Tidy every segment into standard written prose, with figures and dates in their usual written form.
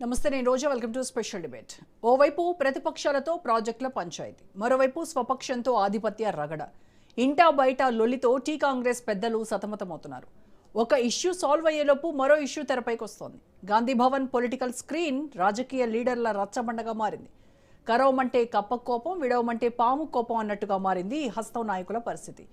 నమస్తే, నేను Roja. Welcome to special debate. ఓవైపు ప్రతిపక్షాలతో ప్రాజెక్టుల పంచాయతీ, మరోవైపు స్వపక్షంతో ఆధిపత్య రగడ. ఇంటా బయట లొల్లితో టీ కాంగ్రెస్ పెద్దలు సతమతమవుతున్నారు. ఒక ఇష్యూ సాల్వ్ అయ్యేలోపు మరో ఇష్యూ తెరపైకి వస్తోంది. గాంధీ భవన్ పొలిటికల్ స్క్రీన్ రాజకీయ లీడర్ల రచ్చబండగా మారింది. కరవమంటే కప్ప కోపం, విడవమంటే పాము కోపం అన్నట్టుగా మారింది ఈ హస్తం నాయకుల పరిస్థితి.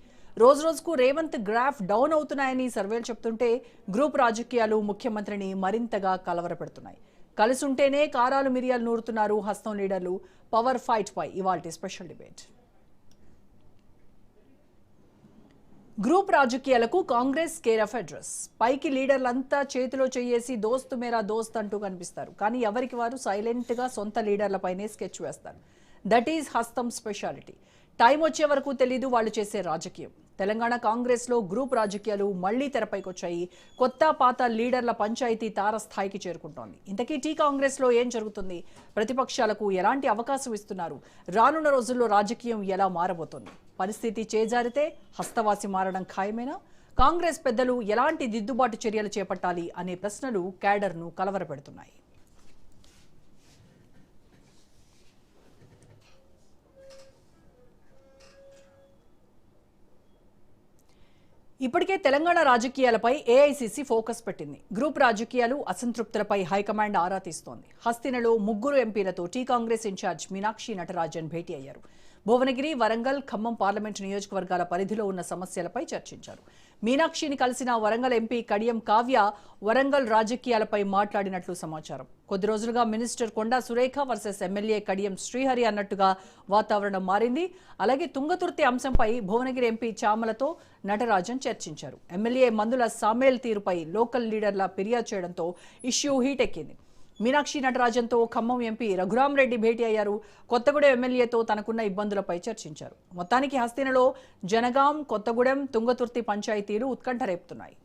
రోజు రోజుకు రేవంత్ గ్రాఫ్ డౌన్ అవుతున్నాయని సర్వేలు చెప్తుంటే గ్రూప్ రాజకీయాలు ముఖ్యమంత్రిని మరింతగా కలవరపెడుతున్నాయి. కలిసుంటేనే కారాలు మిరియాలు నూరుతున్నారు హస్తం లీడర్లు. పవర్ ఫైట్ పై ఇవాల్టి స్పెషల్ డిబేట్. గ్రూప్ రాజకీయాలకు కాంగ్రెస్ కేర్ ఆఫ్ అడ్రస్. పైకి లీడర్లంతా చేతిలో చేయేసి దోస్తు మేరా దోస్త్ అంటూ కనిపిస్తారు. కానీ ఎవరికి వారు సైలెంట్ గా సొంత లీడర్లపైనే స్కెచ్ వేస్తారు. దట్ ఈజ్ హస్తం స్పెషాలిటీ. టైం వచ్చే వరకు తెలీదు వాళ్ళు చేసే రాజకీయం. తెలంగాణ కాంగ్రెస్ లో గ్రూప్ రాజకీయాలు మళ్లీ తెరపైకి వచ్చాయి. కొత్త పాత లీడర్ల పంచాయతీ తారస్థాయికి చేరుకుంటోంది. ఇంతకీ టీ కాంగ్రెస్ లో ఏం జరుగుతుంది? ప్రతిపక్షాలకు ఎలాంటి అవకాశం ఇస్తున్నారు? రానున్న రోజుల్లో రాజకీయం ఎలా మారబోతోంది? పరిస్థితి చేజారితే హస్తవాసి మారడం ఖాయమేనా? కాంగ్రెస్ పెద్దలు ఎలాంటి దిద్దుబాటు చర్యలు చేపట్టాలి అనే ప్రశ్నలు క్యాడర్ను కలవరపెడుతున్నాయి. ఇప్పటికే తెలంగాణ రాజకీయాలపై ఏఐసీసీ ఫోకస్ పెట్టింది. గ్రూప్ రాజకీయాలు అసంతృప్తులపై హైకమాండ్ ఆరా తీస్తోంది. హస్తినలో 3 ఎంపీలతో టీ కాంగ్రెస్ ఇన్ఛార్జ్ మీనాక్షి నటరాజన్ భేటీ అయ్యారు. భువనగిరి, వరంగల్, ఖమ్మం పార్లమెంటు నియోజకవర్గాల పరిధిలో ఉన్న సమస్యలపై చర్చించారు. మీనాక్షిని కలిసిన వరంగల్ ఎంపీ కడియం కావ్య వరంగల్ రాజకీయాలపై మాట్లాడినట్లు సమాచారం. కొద్ది రోజులుగా minister Konda Surekha versus MLA Kadiyam Srihari అన్నట్టుగా వాతావరణం మారింది. అలాగే తుంగతుర్తి అంశంపై భువనగిరి ఎంపీ చామలతో నటరాజన్ చర్చించారు. ఎమ్మెల్యే మందుల సామేల్ తీరుపై లోకల్ లీడర్ల ఫిర్యాదు చేయడంతో ఇష్యూ హీట్ ఎక్కింది. మీనాక్షి నటరాజన్తో ఖమ్మం ఎంపీ రఘురామరెడ్డి భేటీ అయ్యారు. కొత్తగూడెం ఎమ్మెల్యేతో తనకున్న ఇబ్బందులపై చర్చించారు. మొత్తానికి హస్తినలో జనగాం, కొత్తగూడెం, తుంగతుర్తి పంచాయతీలు ఉత్కంఠ రేపుతున్నాయి.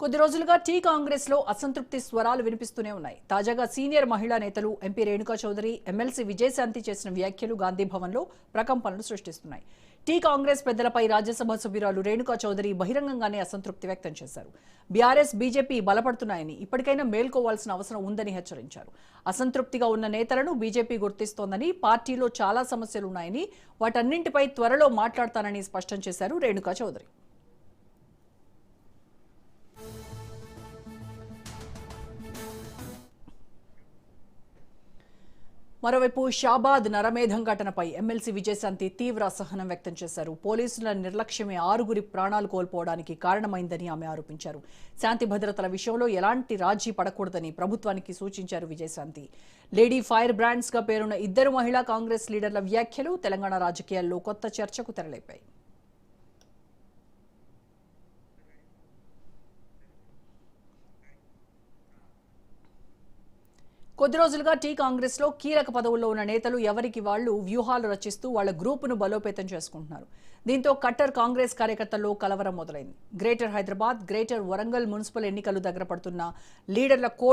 కొద్ది రోజులుగా టీ కాంగ్రెస్ లో అసంతృప్తి స్వరాలు వినిపిస్తూనే ఉన్నాయి. తాజాగా సీనియర్ మహిళా నేతలు ఎంపీ రేణుకా చౌదరి, ఎమ్మెల్సీ విజయశాంతి చేసిన వ్యాఖ్యలు గాంధీ భవన్ లో ప్రకంపనలు సృష్టిస్తున్నాయి. టీ కాంగ్రెస్ పెద్దలపై రాజ్యసభ సభ్యురాలు రేణుకా చౌదరి బహిరంగంగానే అసంతృప్తి వ్యక్తం చేశారు. బీఆర్ఎస్, బీజేపీ బలపడుతున్నాయని, ఇప్పటికైనా మేల్కోవాల్సిన అవసరం ఉందని హెచ్చరించారు. అసంతృప్తిగా ఉన్న నేతలను బీజేపీ గుర్తిస్తోందని, పార్టీలో చాలా సమస్యలున్నాయని, వాటన్నింటిపై త్వరలో మాట్లాడతానని స్పష్టం చేశారు రేణుకా చౌదరి. మరోవైపు షాబాద్ నరమేధం ఘటనపై ఎమ్మెల్సీ విజయశాంతి తీవ్ర అసహనం వ్యక్తం చేశారు. పోలీసుల నిర్లక్ష్యమే 6 ప్రాణాలు కోల్పోవడానికి కారణమైందని ఆమె ఆరోపించారు. శాంతి భద్రతల విషయంలో ఎలాంటి రాజీ పడకూడదని ప్రభుత్వానికి సూచించారు విజయశాంతి. లేడీ ఫైర్ బ్రాండ్స్ గా పేరున్న 2 మహిళా కాంగ్రెస్ లీడర్ల వ్యాఖ్యలు తెలంగాణ రాజకీయాల్లో కొత్త చర్చకు తెరలేపాయి. కొద్ది రోజులుగా టీ కాంగ్రెస్ లో కీలక పదవుల్లో ఉన్న నేతలు ఎవరికి వాళ్లు వ్యూహాలు రచిస్తూ వాళ్ల గ్రూపును బలోపేతం చేసుకుంటున్నారు. దీంతో కట్టర్ కాంగ్రెస్ కార్యకర్తల్లో కలవరం మొదలైంది. Greater Hyderabad, greater Warangal municipal ఎన్నికలు దగ్గర పడుతున్న లీడర్ల కోల్డ్